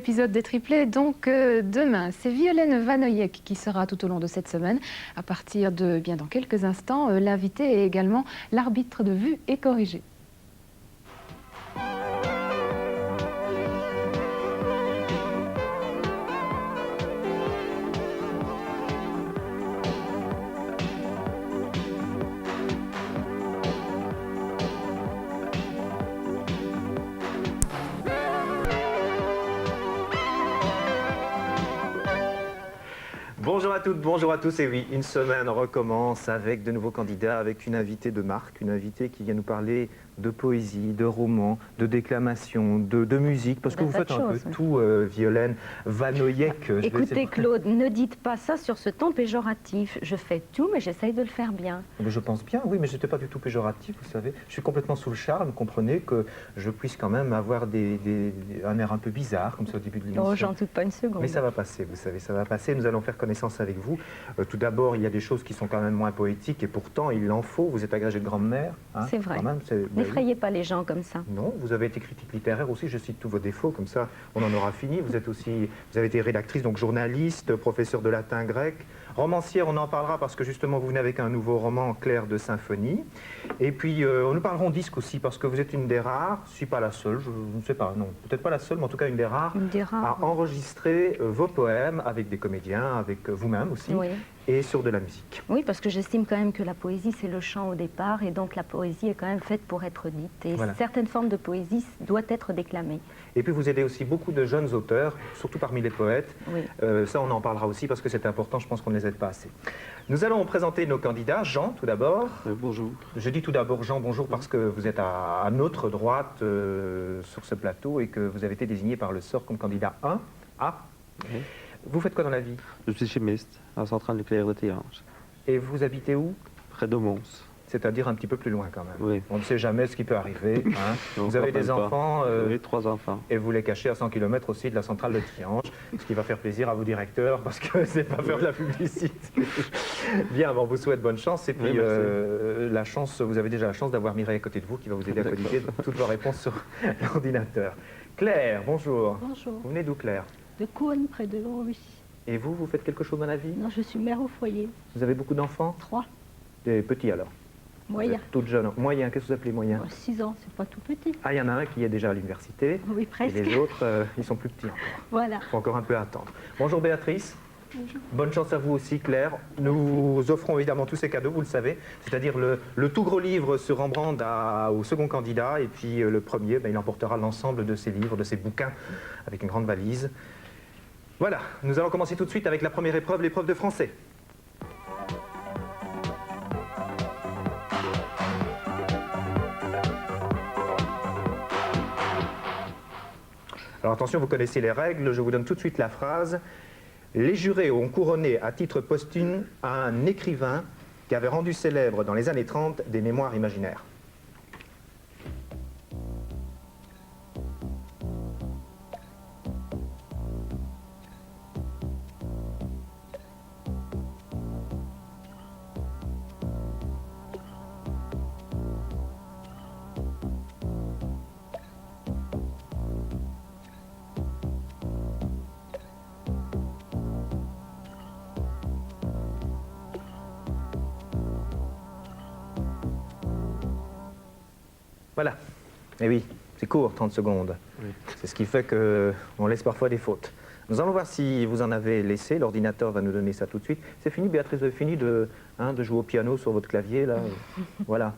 épisode des triplés, donc demain. C'est Violaine Vanoyek qui sera tout au long de cette semaine. À partir de bien dans quelques instants, l'invité est également l'arbitre de vue et corrigé. Bonjour à toutes, bonjour à tous, et oui, une semaine recommence avec de nouveaux candidats, avec une invitée de marque, une invitée qui vient nous parler de poésie, de romans, de déclamation, de musique, parce que vous faites un peu tout, Violaine Vanoyek. Écoutez Claude, ne dites pas ça sur ce ton péjoratif. Je fais tout, mais j'essaye de le faire bien. Mais je pense bien, oui, mais je n'étais pas du tout péjoratif, vous savez. Je suis complètement sous le charme, comprenez que je puisse quand même avoir un air un peu bizarre, comme ça au début de l'émission. Oh, j'en doute pas une seconde. Mais ça va passer, vous savez, ça va passer. Nous allons faire connaissance avec vous. Tout d'abord, il y a des choses qui sont quand même moins poétiques, et pourtant, il en faut. Vous êtes agrégé de grammaire. Hein, c'est vrai. Ben n'effrayez pas les gens comme ça. Non, vous avez été critique littéraire aussi, je cite tous vos défauts, comme ça on en aura fini. Vous avez été rédactrice, donc journaliste, professeur de latin grec, romancière, on en parlera parce que justement vous venez avec un nouveau roman, Clair de symphonie. Et puis nous parlerons disque aussi parce que vous êtes une des rares, je ne suis pas la seule, je ne sais pas, non, peut-être pas la seule, mais en tout cas une des rares à enregistrer vos poèmes avec des comédiens, avec vous-même aussi. Oui. Et sur de la musique. Oui, parce que j'estime quand même que la poésie, c'est le chant au départ, et donc la poésie est quand même faite pour être dite. Et voilà. Certaines formes de poésie doivent être déclamées. Et puis vous aidez aussi beaucoup de jeunes auteurs, surtout parmi les poètes. Oui. Ça, on en parlera aussi parce que c'est important, je pense qu'on ne les aide pas assez. Nous allons présenter nos candidats. Jean, tout d'abord. Bonjour. Je dis tout d'abord Jean, bonjour, parce que vous êtes à notre droite sur ce plateau et que vous avez été désigné par le sort comme candidat 1. Ah. Oui. Vous faites quoi dans la vie? Je suis chimiste à la centrale nucléaire de Thiange. Et vous habitez où? Près de Mons. C'est-à-dire un petit peu plus loin quand même. Oui. On ne sait jamais ce qui peut arriver. Hein. Vous avez des enfants Oui, 3 enfants. Et vous les cachez à 100 km aussi de la centrale de Thiange, ce qui va faire plaisir à vos directeurs parce que c'est pas faire de la publicité. Bien, bon, on vous souhaite bonne chance. Et puis, oui, la chance, vous avez déjà la chance d'avoir Mireille à côté de vous qui va vous aider à colliger toutes vos réponses sur l'ordinateur. Claire, bonjour. Bonjour. Vous venez d'où, Claire? De Cône, près de Longwy. Et vous faites quelque chose dans la vie? Non, je suis mère au foyer. Vous avez beaucoup d'enfants? 3. Des petits alors? Moyen. Toutes jeunes. Moyen, qu'est-ce que vous appelez moyen? 6 ans, c'est pas tout petit. Ah, il y en a un qui est déjà à l'université. Oui, presque. Et les autres, ils sont plus petits encore. Voilà. Il faut encore un peu attendre. Bonjour Béatrice. Bonjour. Bonne chance à vous aussi, Claire. Nous offrons évidemment tous ces cadeaux, vous le savez, c'est-à-dire le tout gros livre sur Rembrandt au second candidat, et puis le premier, il emportera l'ensemble de ses livres, de ses bouquins, avec une grande valise. Voilà, nous allons commencer tout de suite avec la première épreuve, l'épreuve de français. Alors attention, vous connaissez les règles, je vous donne tout de suite la phrase. Les jurés ont couronné à titre posthume un écrivain qui avait rendu célèbre dans les années 30 des mémoires imaginaires. Voilà. Et oui, c'est court, 30 secondes. Oui. C'est ce qui fait qu'on laisse parfois des fautes. Nous allons voir si vous en avez laissé. L'ordinateur va nous donner ça tout de suite. C'est fini, Béatrice, vous avez fini de jouer au piano sur votre clavier, là. Voilà.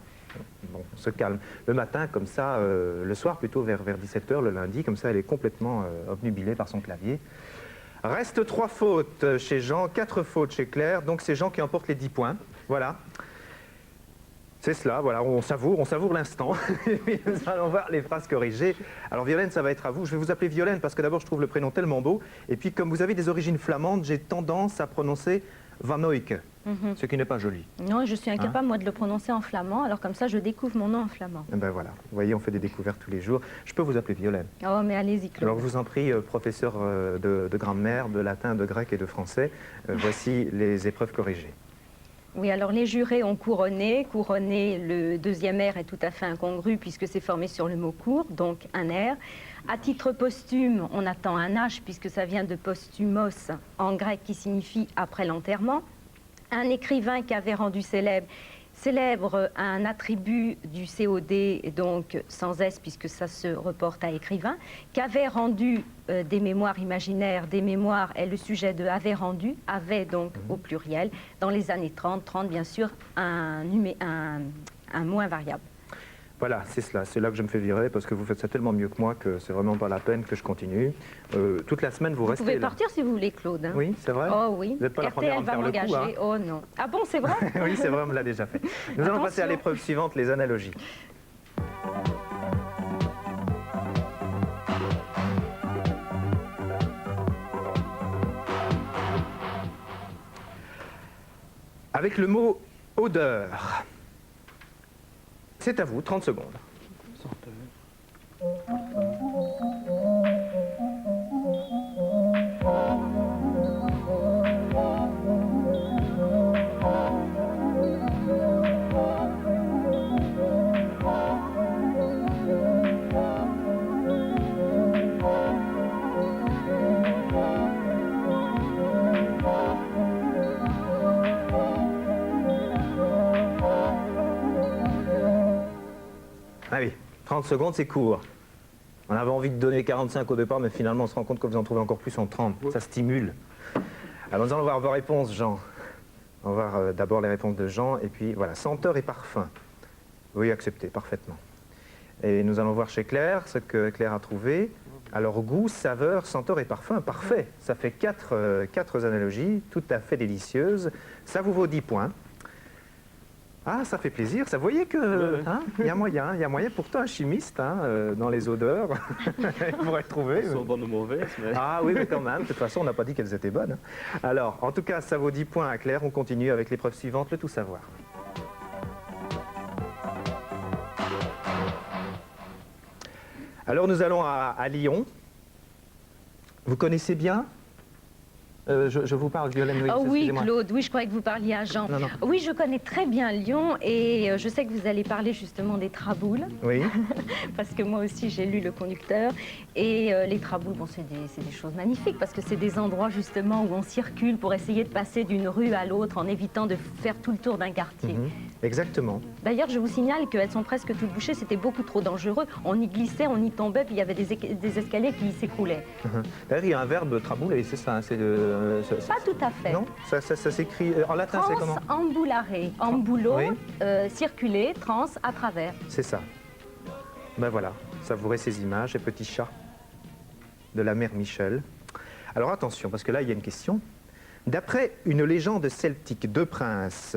Bon, on se calme. Le matin, comme ça, le soir, plutôt vers 17h, le lundi, comme ça, elle est complètement obnubilée par son clavier. Reste 3 fautes chez Jean, 4 fautes chez Claire. Donc c'est Jean qui emporte les 10 points. Voilà. C'est cela, voilà, on savoure l'instant. Nous allons voir les phrases corrigées. Alors Violaine, ça va être à vous. Je vais vous appeler Violaine parce que d'abord je trouve le prénom tellement beau. Et puis comme vous avez des origines flamandes, j'ai tendance à prononcer Vanoyek, ce qui n'est pas joli. Non, je suis incapable, moi, de le prononcer en flamand. Alors comme ça, je découvre mon nom en flamand. Et ben voilà, vous voyez, on fait des découvertes tous les jours. Je peux vous appeler Violaine. Oh, mais allez-y, Claude. Alors je vous en prie, professeur de grammaire, de latin, de grec et de français, voici les épreuves corrigées. Oui, alors les jurés ont couronné. Couronné, le deuxième R est tout à fait incongru puisque c'est formé sur le mot cour, donc un R. À titre posthume, on attend un H puisque ça vient de posthumos en grec qui signifie après l'enterrement. Un écrivain qui avait rendu célèbre un attribut du COD, donc sans S puisque ça se reporte à écrivain, qui avait rendu des mémoires imaginaires, des mémoires est le sujet de avait rendu, avait donc au pluriel, dans les années 30, 30 bien sûr, un mot invariable. Voilà, c'est cela. C'est là que je me fais virer parce que vous faites ça tellement mieux que moi que c'est vraiment pas la peine que je continue. Toute la semaine, vous restez Vous pouvez là. partir si vous voulez, Claude. Hein. Oui, c'est vrai. Oh oui. Vous n'êtes pas la première à RTL me va faire le coup. m'engager. Oh non. Ah bon, c'est vrai? Oui, c'est vrai, on me l'a déjà fait. Nous allons passer à Attention. l'épreuve suivante, les analogies. Avec le mot odeur. C'est à vous, 30 secondes. Ah oui, 30 secondes, c'est court. On avait envie de donner 45 au départ, mais finalement, on se rend compte que vous en trouvez encore plus en 30. Ça stimule. Alors, nous allons voir vos réponses, Jean. On va voir d'abord les réponses de Jean, et puis voilà, senteur et parfum. Oui, accepté, parfaitement. Et nous allons voir chez Claire ce que Claire a trouvé. Alors, goût, saveur, senteur et parfum, parfait. Ça fait quatre analogies, tout à fait délicieuses. Ça vous vaut 10 points. Ah, ça fait plaisir. Ça, vous voyez que hein, il y a moyen. Pourtant, un chimiste dans les odeurs, il pourrait trouver. Elles sont bonnes ou mauvaises, mais... Ah oui, mais quand même. De toute façon, on n'a pas dit qu'elles étaient bonnes. Alors, en tout cas, ça vaut 10 points à Claire. On continue avec l'épreuve suivante, le tout savoir. Alors, nous allons à Lyon. Vous connaissez bien je vous parle, Violaine. Oh oui, excusez-moi. Claude, oui, je croyais que vous parliez à Jean. Non, non. Oui, je connais très bien Lyon et je sais que vous allez parler justement des traboules, Oui. parce que moi aussi j'ai lu Le Conducteur. Et les traboules, bon, c'est des choses magnifiques parce que c'est des endroits justement où on circule pour essayer de passer d'une rue à l'autre en évitant de faire tout le tour d'un quartier. Exactement. D'ailleurs, je vous signale qu'elles sont presque toutes bouchées, c'était beaucoup trop dangereux. On y glissait, on y tombait, puis il y avait des escaliers qui s'écroulaient. D'ailleurs, il y a un verbe trabouler, c'est ça. C'est Pas tout à fait. Non, ça s'écrit en latin, c'est comment? Transambulare, ambulo, Oui. circuler, trans, à travers. C'est ça. Ben voilà, savourez ces images, ces petits chats de la mère Michel. Alors attention, parce que là, il y a une question. D'après une légende celtique, deux princes,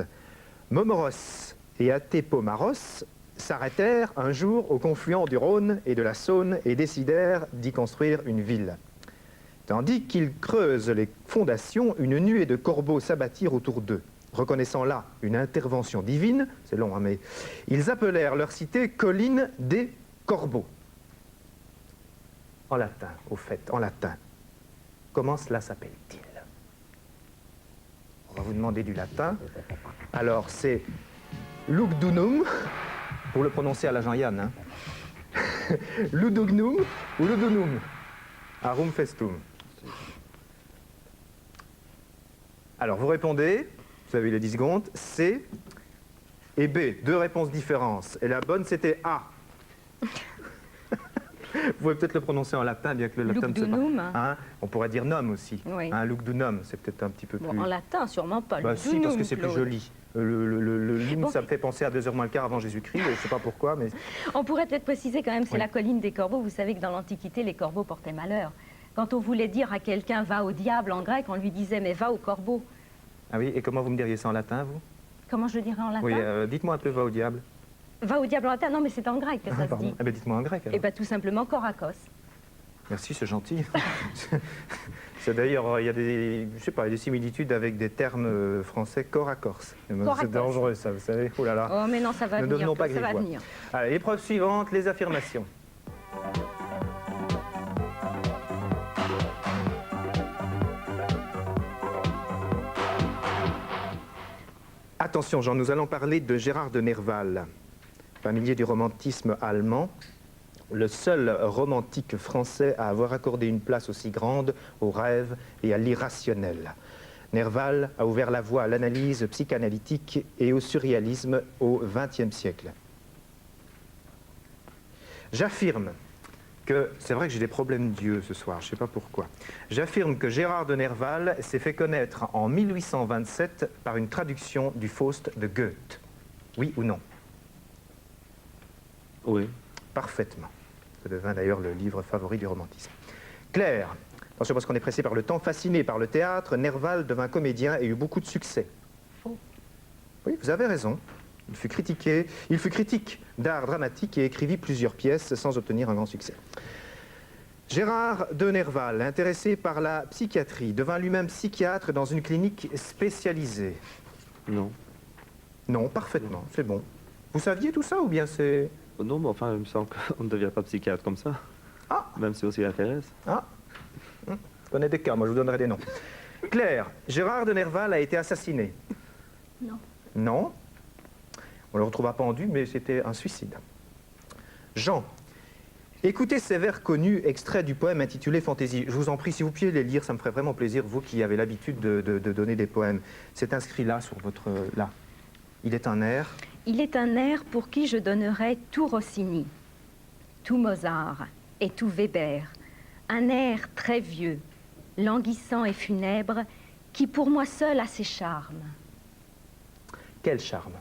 Momoros et Atépomaros, s'arrêtèrent un jour au confluent du Rhône et de la Saône et décidèrent d'y construire une ville. Tandis qu'ils creusent les fondations, une nuée de corbeaux s'abattirent autour d'eux. Reconnaissant là une intervention divine, c'est long, hein, mais ils appelèrent leur cité Colline des Corbeaux. En latin, au fait, en latin. Comment cela s'appelle-t-il? On va vous demander du latin. Alors, c'est Lugdunum, pour le prononcer à la Jean-Yann. Hein. Ludugnum ou Ludunum. Arum festum. Alors, vous répondez, vous avez les 10 secondes, C et B. Deux réponses différentes. Et la bonne, c'était A. Vous pouvez peut-être le prononcer en latin, bien que le latin ne soit Lugdunum. pas... Hein, on pourrait dire nom aussi. Oui. Hein, Lugdunum, c'est peut-être un petit peu Bon, plus... en latin, sûrement pas. Bah si, parce que c'est plus Claude. joli. Le lum, Bon. ça me fait penser à 2h moins le quart avant Jésus-Christ, je ne sais pas pourquoi, mais... On pourrait peut-être préciser quand même, c'est Oui. la colline des corbeaux. Vous savez que dans l'Antiquité, les corbeaux portaient malheur. Quand on voulait dire à quelqu'un « va au diable » en grec, on lui disait « mais va au corbeau ». Ah oui, et comment vous me diriez ça en latin, vous? Comment je le dirais en latin? Oui, dites-moi un peu, va au diable. Va au diable en latin? Non, mais c'est en grec que ça se Pardon. dit. Eh bien, dites-moi en grec, alors. Et bien tout simplement korakos. Merci, c'est gentil. C'est d'ailleurs, il y a des, je sais pas, des similitudes avec des termes français corps à corse. Corps à C'est corse. dangereux, ça, vous savez. Oh là là. Oh mais non, ça va Ne venir. devenons pas Ça va grivois. venir. Allez, épreuve suivante, les affirmations. Attention, Jean, nous allons parler de Gérard de Nerval, familier du romantisme allemand, le seul romantique français à avoir accordé une place aussi grande au rêve et à l'irrationnel. Nerval a ouvert la voie à l'analyse psychanalytique et au surréalisme au XXe siècle. J'affirme que, c'est vrai que j'ai des problèmes d'yeux ce soir, je ne sais pas pourquoi. J'affirme que Gérard de Nerval s'est fait connaître en 1827 par une traduction du Faust de Goethe. Oui ou non? Oui. Parfaitement. Ça devint d'ailleurs le livre favori du romantisme. Claire, attention parce qu'on est pressé par le temps, fasciné par le théâtre, Nerval devint comédien et eut beaucoup de succès. Faux. Oui, vous avez raison. Il fut critique d'art dramatique et écrivit plusieurs pièces sans obtenir un grand succès. Gérard de Nerval, intéressé par la psychiatrie, devint lui-même psychiatre dans une clinique spécialisée. Non. Non, parfaitement, c'est bon. Vous saviez tout ça ou bien c'est... Non, mais enfin, il me semble qu'on ne devient pas psychiatre comme ça. Ah. Même si on s'y intéresse. Ah, je connais des cas, moi je vous donnerai des noms. Claire, Gérard de Nerval a été assassiné. Non. Non. On le retrouva pendu, mais c'était un suicide. Jean, écoutez ces vers connus, extraits du poème intitulé Fantaisie. Je vous en prie, si vous pouviez les lire, ça me ferait vraiment plaisir, vous qui avez l'habitude de donner des poèmes. C'est inscrit là, sur votre... là. Il est un air. Il est un air pour qui je donnerais tout Rossini, tout Mozart et tout Weber. Un air très vieux, languissant et funèbre, qui pour moi seul a ses charmes. Quel charme?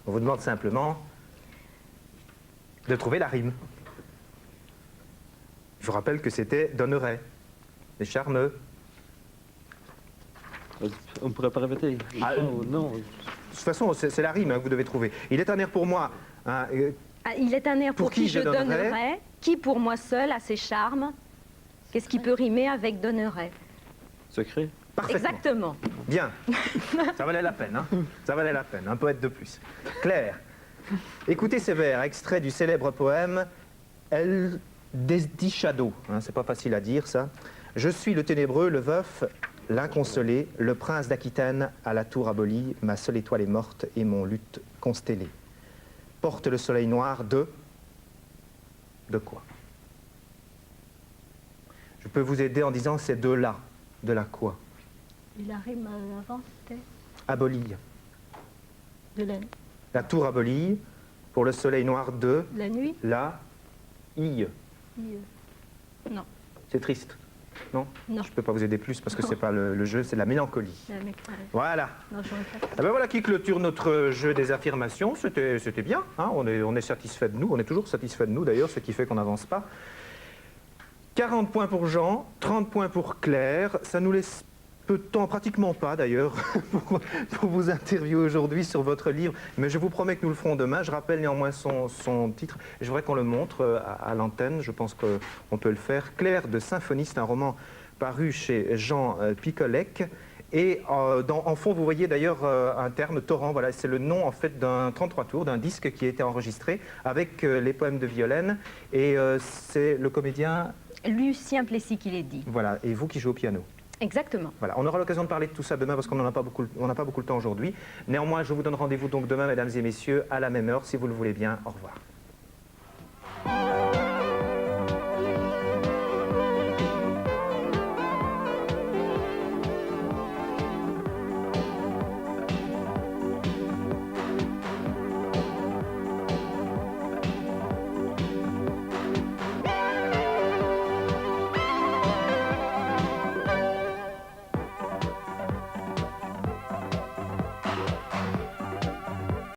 On vous demande simplement de trouver la rime. Je vous rappelle que c'était donnerait. Les charmeux. On ne pourrait pas répéter. Ah, Non. De toute façon, c'est la rime hein, que vous devez trouver. Il est un air pour moi. Hein, Ah, il est un air pour qui je donnerais donnerais, qui pour moi seul a ses charmes. Qu'est-ce qui peut rimer avec donnerait? Secret. parfaitement. Exactement. Bien. Ça valait la peine, hein. Ça valait la peine. Un poète de plus. Claire, écoutez ces vers, extraits du célèbre poème El Desdichado. Hein, c'est pas facile à dire, ça. Je suis le ténébreux, le veuf, l'inconsolé, le prince d'Aquitaine à la tour abolie, ma seule étoile est morte et mon lutte constellée. Porte le soleil noir de... De quoi? Je peux vous aider en disant c'est de là. De la quoi? Et la rime avant, c'était Abolie. de La tour abolie pour le soleil noir de la nuit. la ille. Non. C'est triste. Non? Non. Je ne peux pas vous aider plus parce que c'est pas le jeu, c'est de la mélancolie. La mec, Voilà. non, j'aurais pas. Ah ben voilà qui clôture notre jeu des affirmations. C'était bien. Hein, on est satisfait de nous. On est toujours satisfait de nous d'ailleurs, ce qui fait qu'on n'avance pas. 40 points pour Jean, 30 points pour Claire. Ça nous laisse peu de temps, pratiquement pas d'ailleurs, pour vous interviewer aujourd'hui sur votre livre. Mais je vous promets que nous le ferons demain. Je rappelle néanmoins son titre. Je voudrais qu'on le montre à l'antenne. Je pense qu'on peut le faire. Claire de Symphonie, c'est un roman paru chez Jean Picolec. Et en fond, vous voyez d'ailleurs un terme, torrent. Voilà, c'est le nom en fait d'un 33 tours, d'un disque qui a été enregistré avec les poèmes de Violaine. Et c'est le comédien... Lucien Plessis qui l'ait dit. Voilà, et vous qui jouez au piano. Exactement. Voilà, on aura l'occasion de parler de tout ça demain parce qu'on n'a pas beaucoup le temps aujourd'hui. Néanmoins, je vous donne rendez-vous donc demain, mesdames et messieurs, à la même heure, si vous le voulez bien. Au revoir.